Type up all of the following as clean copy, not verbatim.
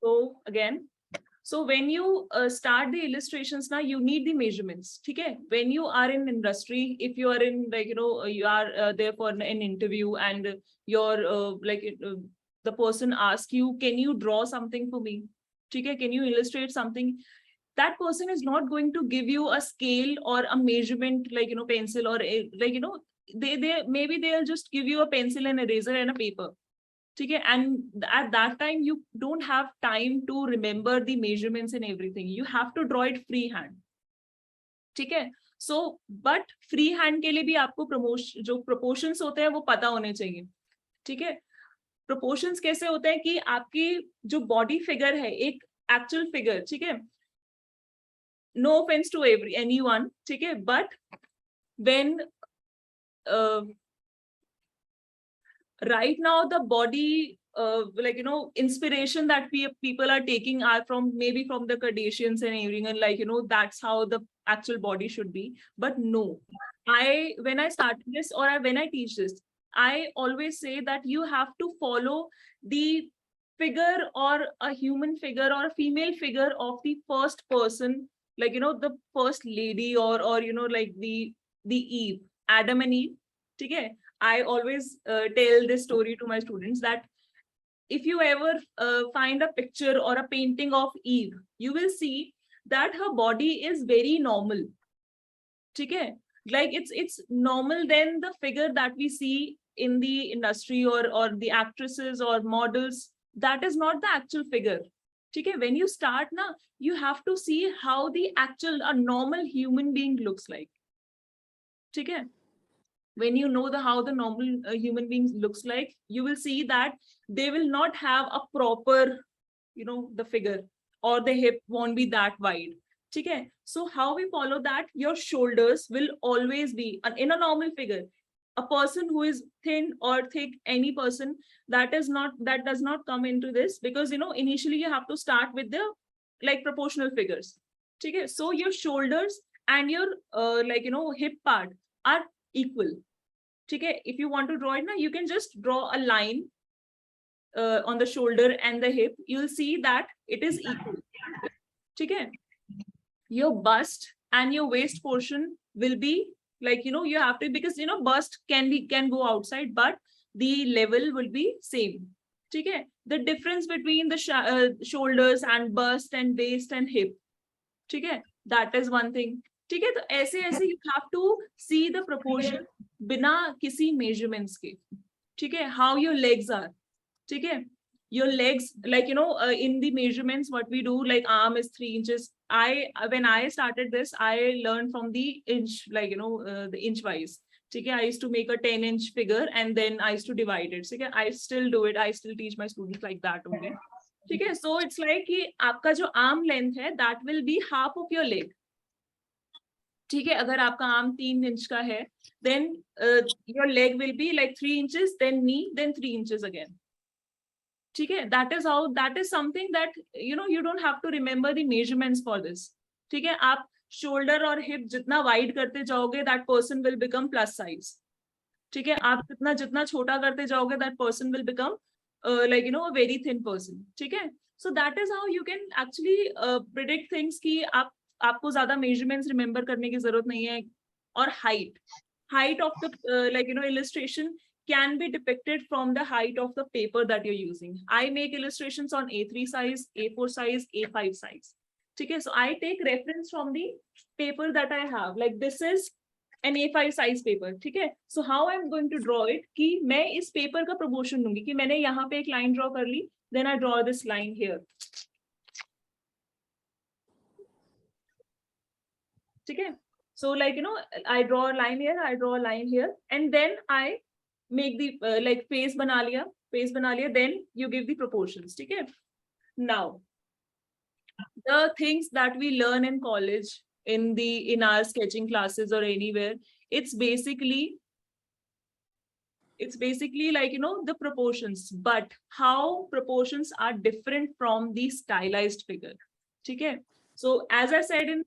So again, so when you start the illustrations now, you need the measurements. Okay, when you are in industry, if you are in like you are there for an interview and your the person asks you, can you draw something for me? Okay, can you illustrate something? That person is not going to give you a scale or a measurement like pencil or they maybe they'll just give you a pencil and eraser and a paper. Okay, and at that time you don't have time to remember the measurements and everything. You have to draw it freehand. Okay, so but freehand के लिए भी आपको जो proportions होते हैं वो पता होने चाहिए. ठीक है, proportions कैसे होते हैं कि आपकी जो body figure है एक actual figure. ठीक है, no offense to anyone. ठीक है, but when right now the body inspiration that people are taking are from maybe from the Kardashians and everything, and that's how the actual body should be. But no, when I start this or when I teach this, I always say that you have to follow the figure or a human figure or a female figure of the first person, the first lady or like the Eve, Adam and Eve. Okay, I always tell this story to my students that if you ever find a picture or a painting of Eve, you will see that her body is very normal. Okay, like it's normal than the figure that we see in the industry or the actresses or models. That is not the actual figure. Okay, when you start now, you have to see how the actual a normal human being looks like. Okay, when you know how the normal human being looks like, you will see that they will not have a proper, the figure, or the hip won't be that wide. Okay, so how we follow that? Your shoulders will always be in a normal figure. A person who is thin or thick, any person that does not come into this, because initially you have to start with the proportional figures. Okay, so your shoulders and your hip part are equal. Okay, if you want to draw it now, you can just draw a line on the shoulder and the hip. You'll see that it is equal. Okay, your bust and your waist portion will be you have to, because bust can go outside, but the level will be same. Okay, the difference between the shoulders and bust and waist and hip. Okay, that is one thing. ठीक है, तो ऐसे ऐसे you have to see the proportion बिना किसी measurements के. ठीक है, how your legs are. ठीक है, your legs, in the measurements what we do, like arm is 3 inches. When I started this, I learned from the inch, the inch wise. ठीक है, I used to make a 10-inch figure and then I used to divide it. ठीक है, I still do it. I still teach my students like that only. ठीक है, so it's like कि आपका जो arm length है, that will be half of your leg. ठीक है, अगर आपका आर्म 3 इंच का है, then your leg will be like 3 inches, then knee, then 3 inches again. ठीक है, that is something that you don't have to remember the measurements for this. ठीक है, आप shoulder और hip जितना wide करते जाओगे, that person will become plus size. ठीक है, आप जितना छोटा करते जाओगे, that person will become a very thin person. ठीक है, so that is how you can actually predict things कि आपको ज्यादा measurements remember करने की जरूरत नहीं है. और height of the illustration can be depicted from the height of the paper that you're using. I make illustrations on A3 size, A4 size, A5 size. Okay, so I take reference from the paper that I have. Like this is an A5 size paper. Okay, so how I'm going to draw it? कि मैं इस paper का proportion लूंगी कि मैंने यहाँ पे एक line draw कर ली, then I draw this line here. Okay, so I draw a line here, I draw a line here, and then I make the face bana liya, then you give the proportions. Okay, now the things that we learn in college, in our sketching classes or anywhere, it's basically the proportions, but how proportions are different from the stylized figure. Okay, so as I said in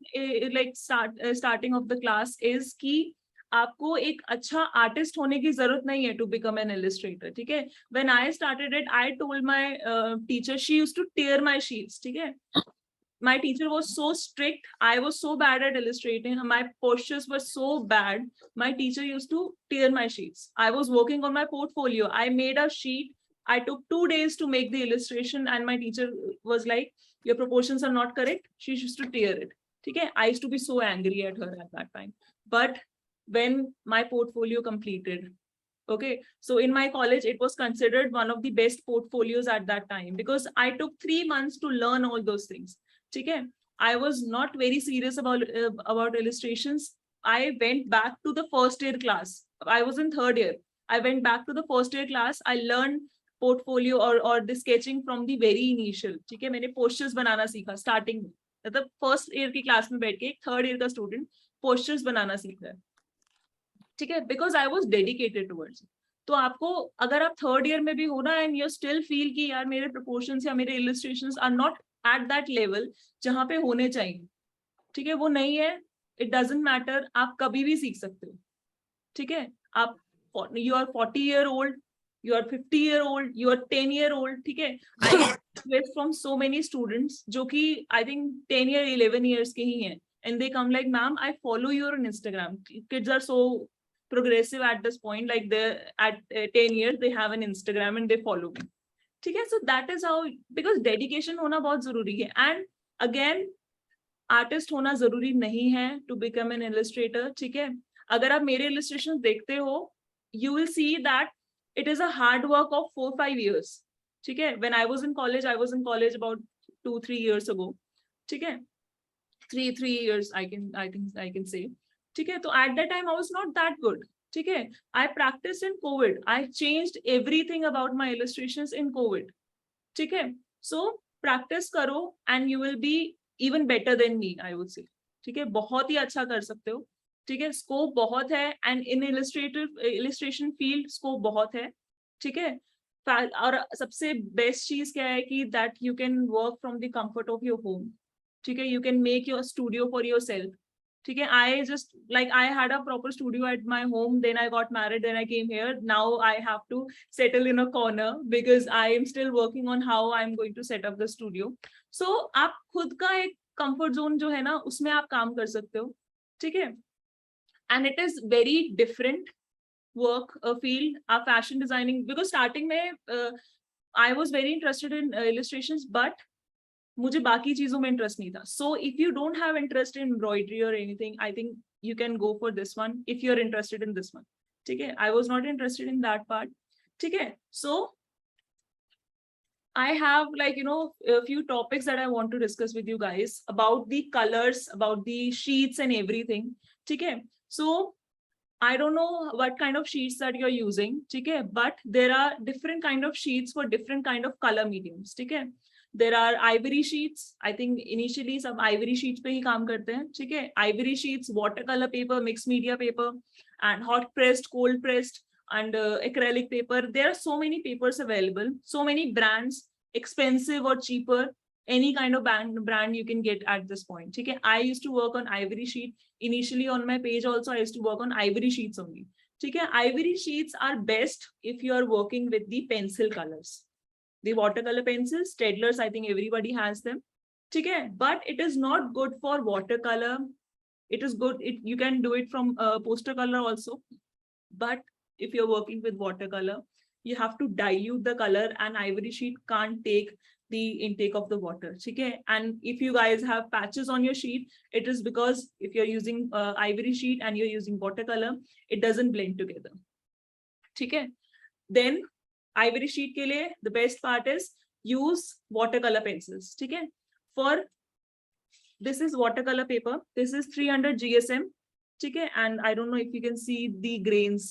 starting of the class is कि आपको एक अच्छा artist होने की जरूरत नहीं है to become an illustrator, ठीक है. When I started it, I told my teacher, she used to tear my sheets, ठीक है. My teacher was so strict. I was so bad at illustrating. My postures were so bad. My teacher used to tear my sheets. I was working on my portfolio. I made a sheet. I took 2 days to make the illustration, and my teacher was like, "Your proportions are not correct." She used to tear it. Okay, I used to be so angry at her at that time. But when my portfolio completed, okay, so in my college, it was considered one of the best portfolios at that time because I took 3 months to learn all those things. Okay, I was not very serious about illustrations. I went back to the first year class. I was in third year. I went back to the first year class. I learned portfolio or the sketching from the very initial. ठीक है, मैंने posters बनाना सीखा starting में. मतलब first year की class में बैठ के एक third year का student posters बनाना सीख रहा है, ठीक है, because I was dedicated towards it. तो आपको अगर आप थर्ड ईयर में भी हो ना एंड यू स्टिल फील कि यार मेरे प्रोपोर्शंस या मेरे illustrations are not at that level जहां पे होने चाहिए, ठीक है, वो नहीं है, इट डजंट मैटर, आप कभी भी सीख सकते हो, ठीक है. आप you are 40 year old, you are 50 year old, you are 10 year old, ठीक है. I from so many students जो कि आई थिंक 10 year 11 years के ही हैं, and they come like, ma'am, I follow you on Instagram. Kids are so progressive at this point, like they at 10 years they have an Instagram and they follow me, ठीक है. So that is how, because dedication होना बहुत जरूरी है. And again, artist होना जरूरी नहीं है टू बिकम एन इलस्ट्रेटर, ठीक है. अगर आप मेरे इलस्ट्रेशन देखते हो, you will see that it is a hard work of 4-5 years, ठीक है. When I was in college about 2-3 years ago, ठीक है, 3 years I can say, ठीक है. तो at that time I was not that good, ठीक है. I practiced in COVID. I changed everything about my illustrations in COVID, ठीक है. So practice करो and you will be even better than me, I would say, ठीक है. बहुत ही अच्छा कर सकते हो, ठीक है. स्कोप बहुत है and in illustration field scope बहुत है, ठीक है. और सबसे बेस्ट चीज क्या है कि that you can work from the comfort of your home, ठीक है. You can make your studio for yourself, ठीक है. I just like I had a proper studio at my home, then I got married, then I came here. Now I have to settle in a corner because I am still working on how I'm going to set up the studio. So आप खुद का एक comfort zone जो है ना उसमें आप काम कर सकते हो, ठीक है. And it is very different work field, fashion designing, because starting में I was very interested in illustrations, but मुझे बाकी चीजों में इंटरेस्ट नहीं था. So if you don't have interest in embroidery और anything, I think you can go for this one if you are interested in this one, ठीक है. I was not interested in that part, ठीक है. सो I have, like, you know, a few topics that I want to discuss with you guys about the colors, about the sheets and everything, ठीक है. So I don't know what kind of sheets that you're using, ठीक है, but there are different kind of sheets for different kind of color mediums, ठीक है. There are ivory sheets. I think initially सब ivory sheets पे ही काम करते हैं, ठीक है. Ivory sheets, watercolor paper, mixed media paper, and hot pressed, cold pressed, and acrylic paper. There are so many papers available, so many brands, expensive or cheaper. Any kind of brand you can get at this point, ठीक है. I used to work on ivory sheet. Initially on my page also I used to work on ivory sheets only, ठीक है. Ivory sheets are best if you are working with the pencil colors. The watercolor pencils, Staedtlers, I think everybody has them, ठीक है. But it is not good for watercolor. It is good, you can do it from poster color also, but if you're working with watercolor, you have to dilute the color, and ivory sheet can't take the intake of the water, ठीक है. And if you guys have patches on your sheet, it is because if you're using ivory sheet and you're using watercolor, it doesn't blend together, ठीक है. Then ivory sheet के लिए the best part is use watercolor pencils, ठीक है. For this is watercolor paper, this is 300 GSM, ठीक है. And I don't know if you can see the grains,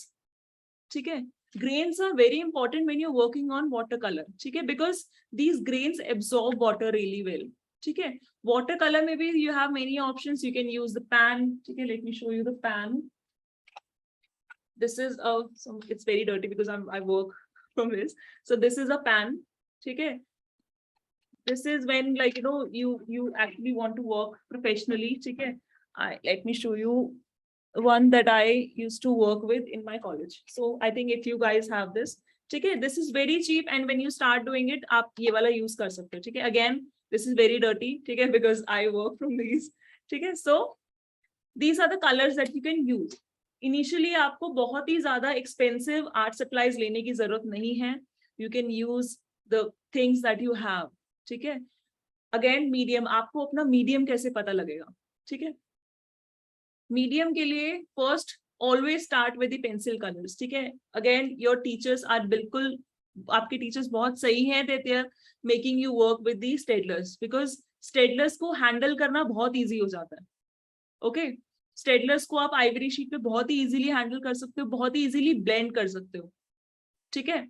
ठीक है. Grains are very important when you're working on watercolor, ठीक है, because these grains absorb water really well, ठीक है. Watercolor में भी you have many options. You can use the pan, ठीक है. Let me show you the pan. This is it's very dirty because I work from this. So this is a pan, ठीक है. This is when, like, you know, you actually want to work professionally, ठीक है. Let me show you one that I used to work with in my college. So I think if you guys have this, ठीक है, this is very cheap and when you start doing it, आप ये वाला use कर सकते हो, ठीक है. Again, this is very dirty, ठीक है, because I work from these, ठीक है. So these are the colors that you can use. Initially आपको बहुत ही ज्यादा expensive art supplies लेने की जरूरत नहीं है. You can use the things that you have, ठीक है. Again, medium, आपको अपना medium कैसे पता लगेगा, ठीक है. मीडियम के लिए first always start with the pencil colours, ठीक है. अगेन योर टीचर्स आर बिल्कुल, आपके टीचर्स बहुत सही हैं, they are making you work with the Staedtlers, because Staedtlers को हैंडल करना बहुत इजी हो जाता है. ओके, स्टेडलर्स को आप आइवरी शीट पे बहुत ही इजीली हैंडल कर सकते हो, बहुत ही इजीली ब्लेंड कर सकते हो, ठीक है.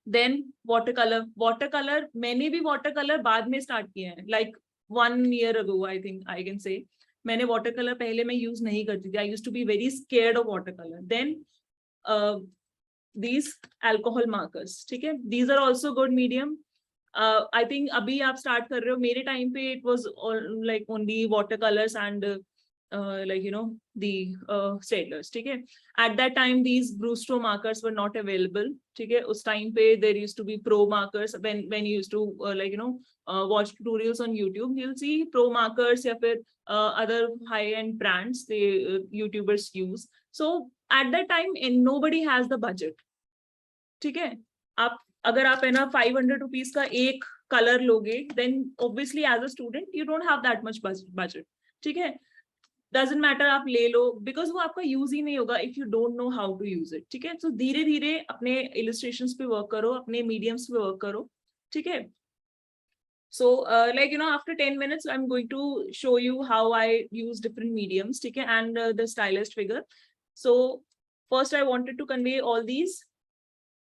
Then water colour, water colour मैंने भी वाटर कलर बाद में स्टार्ट किया है, like 1 year ago I think I can say. मैंने वाटर कलर पहले मैं यूज नहीं करती थी. I used to be very scared of water colour. Then these alcohol markers, ठीक है, these are also good medium. I think अभी आप स्टार्ट कर रहे हो, मेरे टाइम पे it was like only water colours and like you know the staplers, ठीक है. At that time these Brewster markers were not available, ठीक है. उस time पे there used to be pro markers. When you used to like you know watch tutorials on YouTube, you'll see pro markers या फिर other high end brands they YouTubers use. So at that time and nobody has the budget, ठीक है. आप अगर आप है ना 500 rupees का एक कलर लोगे, then obviously as a student you don't have that much budget, ठीक है. डजंट मैटर, आप ले लो, बिकॉज वो आपका यूज ही नहीं होगा if you don't know how to use it, ठीक है. सो धीरे धीरे अपने इलस्ट्रेशंस पे वर्क करो, अपने मीडियम्स पे वर्क करो, ठीक है. So like you know after 10 minutes I'm going to show you how I use different mediums, ठीक है, and the stylized figure. So first I wanted to convey all these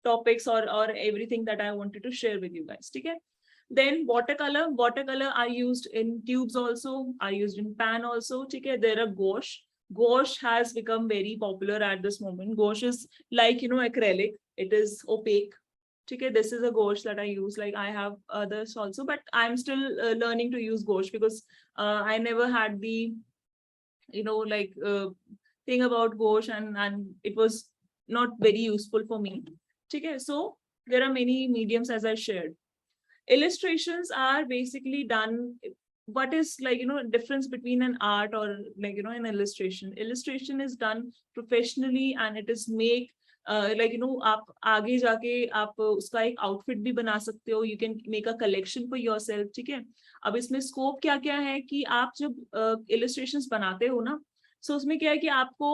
topics or everything that I wanted to share with you guys, ठीक है. Then watercolor are used in tubes also, are used in pan also, ठीक है. There are gouache has become very popular at this moment. Gouache is like you know acrylic, it is opaque, ठीक है. This is a gouache that I use, like I have others also, but I'm still learning to use gouache because I never had the you know like thing about gouache and it was not very useful for me, ठीक है. So there are many mediums as I shared. Illustrations are basically done, what is like you know difference between an art or like you know an illustration is done professionally and it is make like you know आप आगे जाके आप उसका एक outfit भी बना सकते हो. You can make a collection for yourself, ठीक है. अब इसमें स्कोप क्या क्या है कि आप जब illustrations बनाते हो ना, so उसमें क्या है कि आपको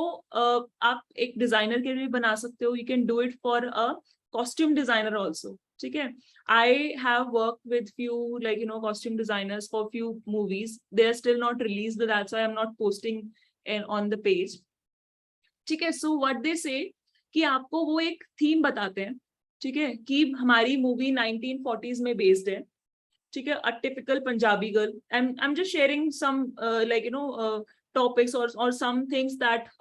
आप एक डिजाइनर के लिए बना सकते हो. You can do it for a costume designer also, ठीक है. I have worked with few like you know costume designers for few movies. They are still not released, but that's why I'm not posting on the page, ठीक है. So what they say कि आपको वो एक theme बताते हैं, ठीक है, कि हमारी मूवी 1940s में बेस्ड है, ठीक है. A typical Punjabi girl. I'm just sharing some like you know topics or some things that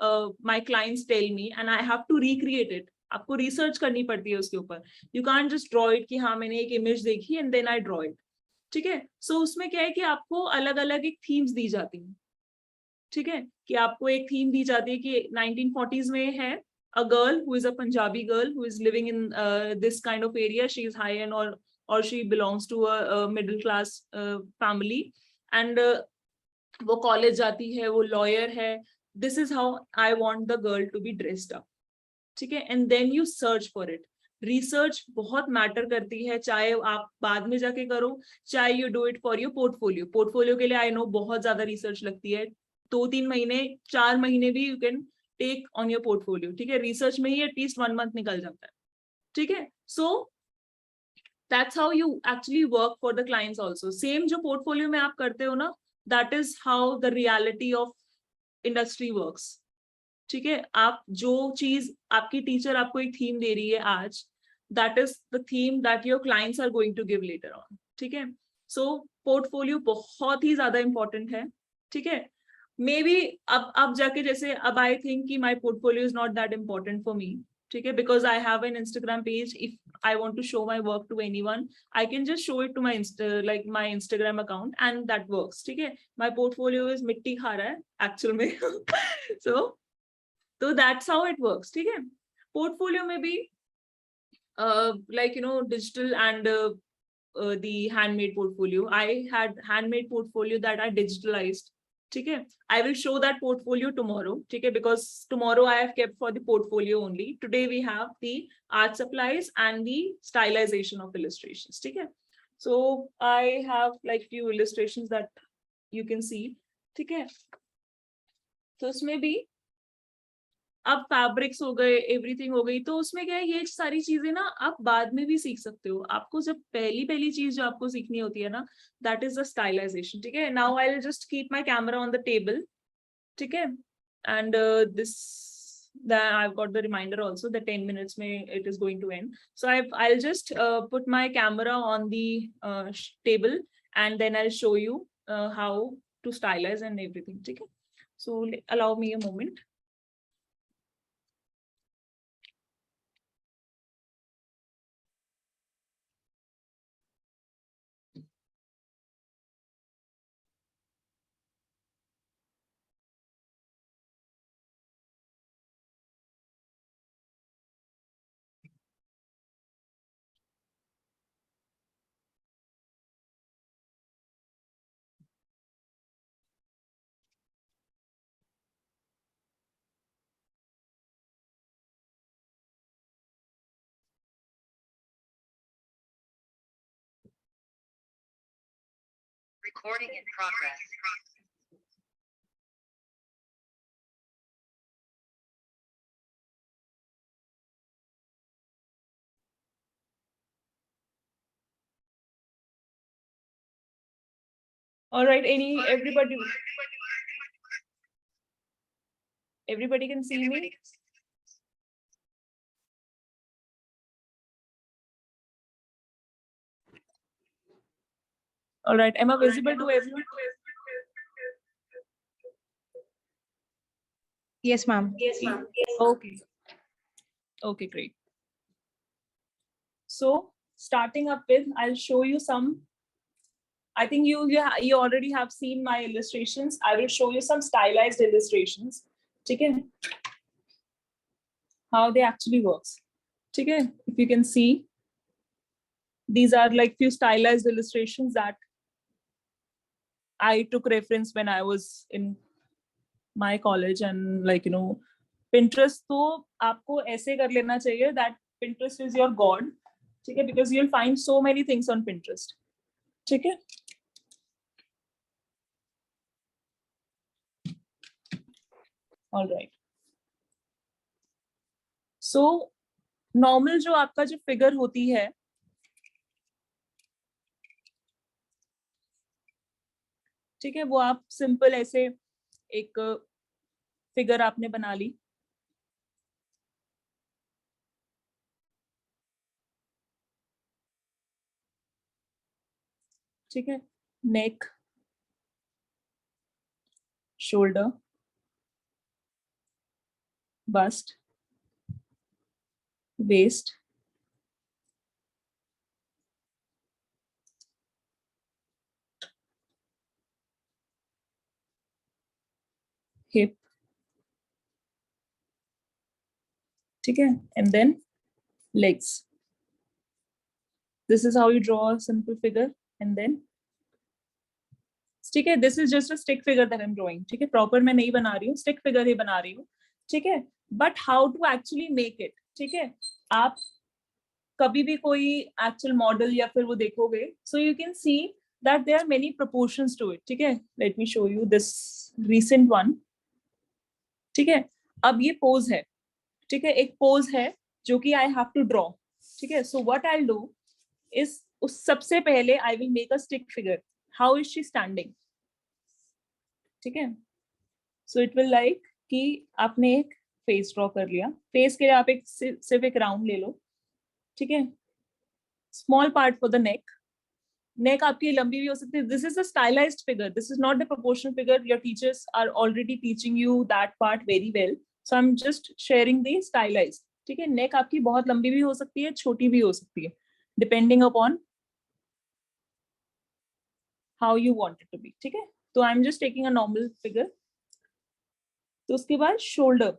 my clients tell me and I have to recreate it. आपको रिसर्च करनी पड़ती है उसके ऊपर. You can't just draw it कि हाँ मैंने एक इमेज देखी and then I draw it, ठीक है. सो उसमें क्या है कि आपको अलग अलग एक थीम्स दी जाती हैं, ठीक है. कि आपको एक थीम दी जाती है कि 1940s में है a girl who is a Punjabi girl who is living in this kind of area. She is high end or she belongs to a middle class family and वो कॉलेज जाती है, वो lawyer है. This is how I want the girl to be dressed up, ठीक है. And then you search for it. Research बहुत matter करती है, चाहे आप बाद में जाके करो, चाहे you do it for your portfolio. Portfolio के लिए आई नो बहुत ज्यादा रिसर्च लगती है, 2-3 महीने 4 महीने भी you can take on your portfolio, ठीक है. रिसर्च में ही एटलीस्ट 1 month निकल जाता है, ठीक है. So that's how you actually work for the clients also. Same जो पोर्टफोलियो में आप करते हो ना, that is how the reality of industry works, ठीक है. आप जो चीज आपकी टीचर आपको एक थीम दे रही है आज, that is the theme that your clients are going to give later on, ठीक है. सो पोर्टफोलियो बहुत ही ज्यादा इंपॉर्टेंट है, ठीक है. मे बी अब जाके जैसे अब आई थिंक कि my portfolio is not that important for me, ठीक है, because I have an Instagram page. If I want to show my work to anyone, I can just show it to my my Instagram account and that works. ठीक है, my portfolio is मिट्टी खा रहा है actual में. so that's how it works. ठीक है, portfolio में भी like digital and the handmade portfolio. I had handmade portfolio that I digitalized. Okay, I will show that portfolio tomorrow. Okay, because tomorrow I have kept for the portfolio only. Today we have the art supplies and the stylization of illustrations. Okay, so I have like few illustrations that you can see. Okay, so उसमें भी अब fabrics हो गए, everything हो गई, तो उसमें क्या है, ये सारी चीजें ना आप बाद में भी सीख सकते हो. आपको जब पहली चीज जो आपको सीखनी होती है ना, दैट इज द स्टाइलाइजेशन. ठीक है, now I will just keep my camera on the table. ठीक है, and this I've got the reminder also that 10 minutes में it is going to end. So I'll just put my camera on the table and then I'll show you how to stylize and everything. ठीक है, so allow me a moment. Recording in progress. All right, everybody can see me? All right, am I visible to everyone? Yes, ma'am. Yes, ma'am. Okay. Okay, great. So starting up with, I'll show you some. I think you already have seen my illustrations. I will show you some stylized illustrations. Okay. How they actually works. Okay. If you can see, these are like few stylized illustrations that I took reference when I was in my college, and Pinterest तो आपको ऐसे कर लेना चाहिए that Pinterest is your god. ठीक है, because you'll find so many things on Pinterest. ठीक है, all right. So normal जो आपका जो figure होती है, ठीक है, वो आप सिंपल ऐसे एक फिगर आपने बना ली. ठीक है, नेक, शोल्डर, बस्ट, वेस्ट, हिप. ठीक है, and then legs. This is how you draw a simple figure, and then ठीक है, this is just a stick figure that I'm drawing. ठीक है, proper मैं नहीं बना रही हूँ, stick figure ही बना रही हूँ. ठीक है, but how to actually make it. ठीक है, आप कभी भी कोई actual model या फिर वो देखोगे, so you can see that there are many proportions to it. ठीक है, let me show you this recent one. ठीक है, अब ये pose है. ठीक है, एक pose है जो कि I have to draw. ठीक है, so what I'll do is उस सबसे पहले I will make a stick figure. How is she standing? ठीक है, so it will like कि आपने एक फेस ड्रॉ कर लिया. फेस के लिए आप एक सिर्फ एक राउंड ले लो. ठीक है, small part for the neck. Neck आपकी लंबी भी हो सकती है. This is a stylised figure. This is not the proportional figure. Your teachers are already teaching you that part very well. So I am just sharing the stylised. ठीक है, नेक आपकी बहुत लंबी भी हो सकती है, छोटी भी हो सकती है, depending upon how you want it to be. ठीक है, तो I am just taking a normal figure. तो उसके बाद शोल्डर,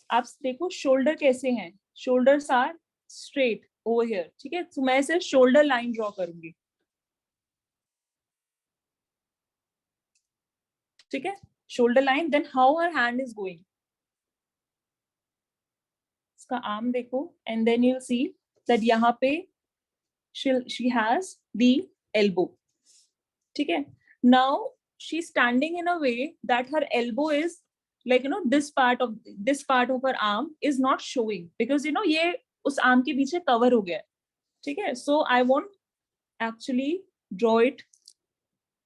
आप देखो शोल्डर कैसे हैं, shoulders are straight over here. ठीक है, तो मैं सिर्फ शोल्डर लाइन ड्रॉ करूंगी। ठीक है, shoulder line, then how her hand is going, इसका आर्म देखो, and then you see that यहाँ पे she has the elbow. ठीक है, now she's standing in a way that her elbow is like this part of her arm is not showing because ये उस arm के पीछे cover हो गया है। ठीक है, so I won't actually draw it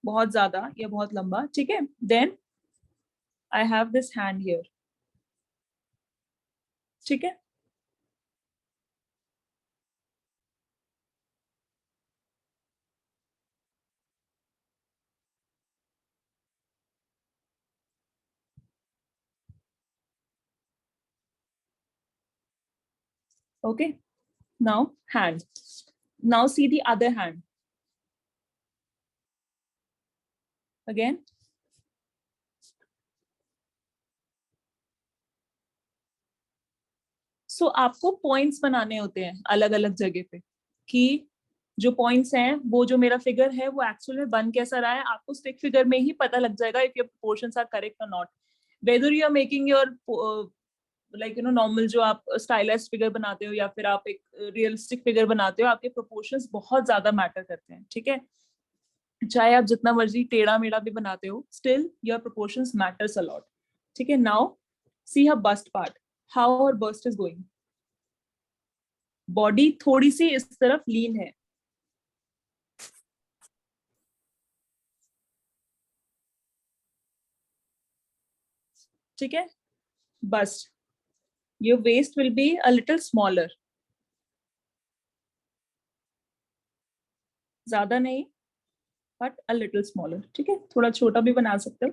बहुत ज्यादा या बहुत लंबा। ठीक है, then I have this hand here। ठीक है, okay, now hand, now see the other hand again। सो आपको पॉइंट्स बनाने होते हैं अलग अलग जगह पे, कि जो पॉइंट्स हैं वो जो मेरा फिगर है वो एक्चुअल में बन कैसा रहा है, आपको स्टिक फिगर में ही पता लग जाएगा if your proportions are correct और नॉट। Whether you are making your normal जो आप स्टाइलाइज्ड फिगर बनाते हो या फिर आप एक रियलिस्टिक फिगर बनाते हो, आपके प्रोपोर्शंस बहुत ज्यादा मैटर करते हैं। ठीक है, चाहे आप जितना मर्जी टेढ़ा मेढ़ा भी बनाते हो, still your proportions matters a lot. ठीक है, now see her bust part, how her bust is going, body थोड़ी सी इस तरफ लीन है। ठीक है, bust, your waist will be a little smaller, ज्यादा नहीं बट अ लिटिल स्मॉलर। ठीक है, थोड़ा छोटा भी बना सकते हो,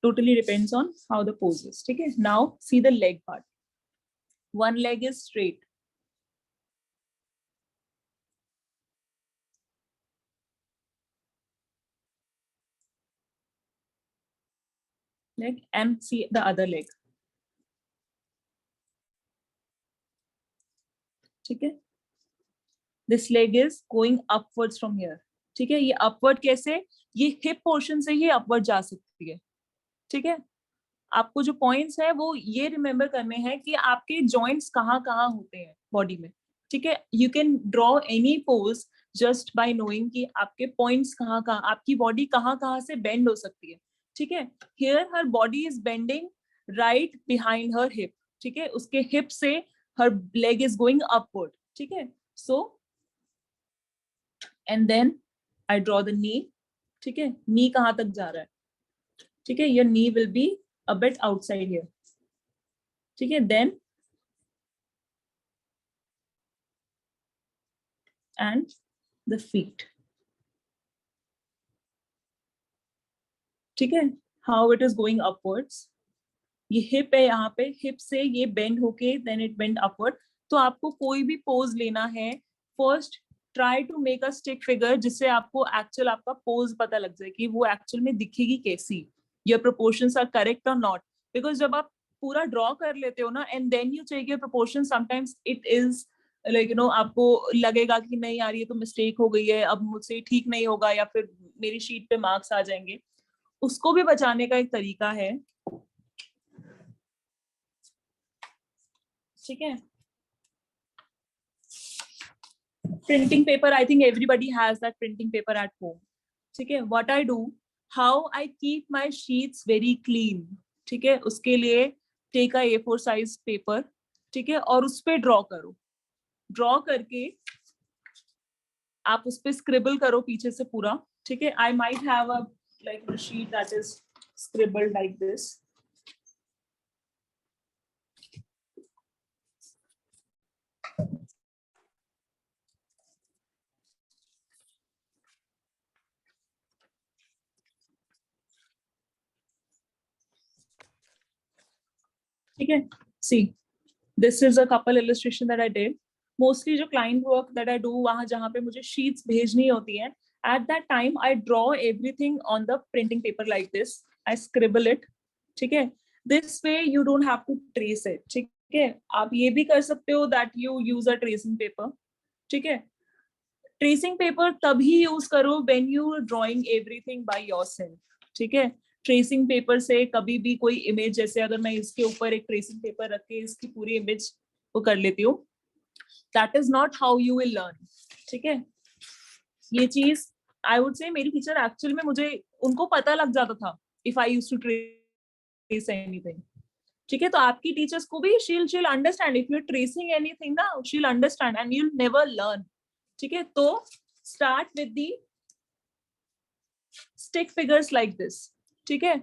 totally depends on how the pose is। ठीक है, now see the leg part, one leg is straight, leg, and see the other leg। ठीक है, this leg is going upwards from here। ठीक है, ये upward कैसे, ये hip portion से ही upward जा सकती है। ठीक है, आपको जो पॉइंट्स है वो ये रिमेम्बर करने हैं कि आपके जॉइंट्स कहाँ कहाँ होते हैं बॉडी में। ठीक है, you can draw any pose just by knowing कि आपके पॉइंट्स कहाँ कहाँ, आपकी बॉडी कहाँ कहाँ से बेंड हो सकती है। ठीक है, here her body is bending right behind her hip. ठीक है, उसके हिप से her leg is going upward. ठीक है, so and then I draw the knee. ठीक है, नी कहाँ तक जा रहा है, ठीक है, your knee will be a bit outside here। ठीक है, then and the feet। ठीक है, how it is going upwards, ये हिप है, यहाँ पे हिप से ये बेंड होके then it bend upward। तो आपको कोई भी पोज लेना है, first try to make a stick figure जिससे आपको एक्चुअल आपका पोज पता लग जाए कि वो एक्चुअल में दिखेगी कैसी, योर प्रोपोर्शंस आर करेक्ट और नॉट। बिकॉज जब आप पूरा ड्रॉ कर लेते हो ना and then you check your proportion, sometimes it is like आपको लगेगा कि नहीं यार ये तो मिस्टेक हो गई है, अब मुझसे ठीक नहीं होगा या फिर मेरी शीट पे मार्क्स आ जाएंगे। उसको भी बचाने का एक तरीका है। ठीक है, printing paper, I think everybody has that printing paper at home. ठीक है, what I do, how I keep my sheets very clean. ठीक है, उसके लिए take a A4 size paper. ठीक है, और उस पे ड्रॉ करो, ड्रॉ करके आप उस पे स्क्रिबल करो पीछे से पूरा। ठीक है, I might have a like sheet that is scribbled like this. ठीक है, सी This is a couple illustration that I did. Mostly जो client work that I do वहाँ जहाँ पे मुझे sheets भेजनी होती हैं, at that time I draw everything on the printing paper like this. I scribble it. ठीक है? This way you don't have to trace it. ठीक है? आप ये भी कर सकते हो that you use a tracing paper. ठीक है? Tracing paper तभी use करो when you are drawing everything by yourself. ठीक है? ट्रेसिंग पेपर से कभी भी कोई इमेज, जैसे अगर मैं इसके ऊपर एक ट्रेसिंग पेपर रख के इसकी पूरी इमेज वो कर लेती हूँ, that is not how you will learn. ठीक है? ये चीज आई वुड से मेरी टीचर एक्चुअल में मुझे उनको पता लग जाता था if I used to trace anything. ठीक है? तो आपकी टीचर्स को भी she'll understand if you are tracing anything ना, she'll understand and you will never learn. ठीक है? तो start with the stick figures like this. ठीक है?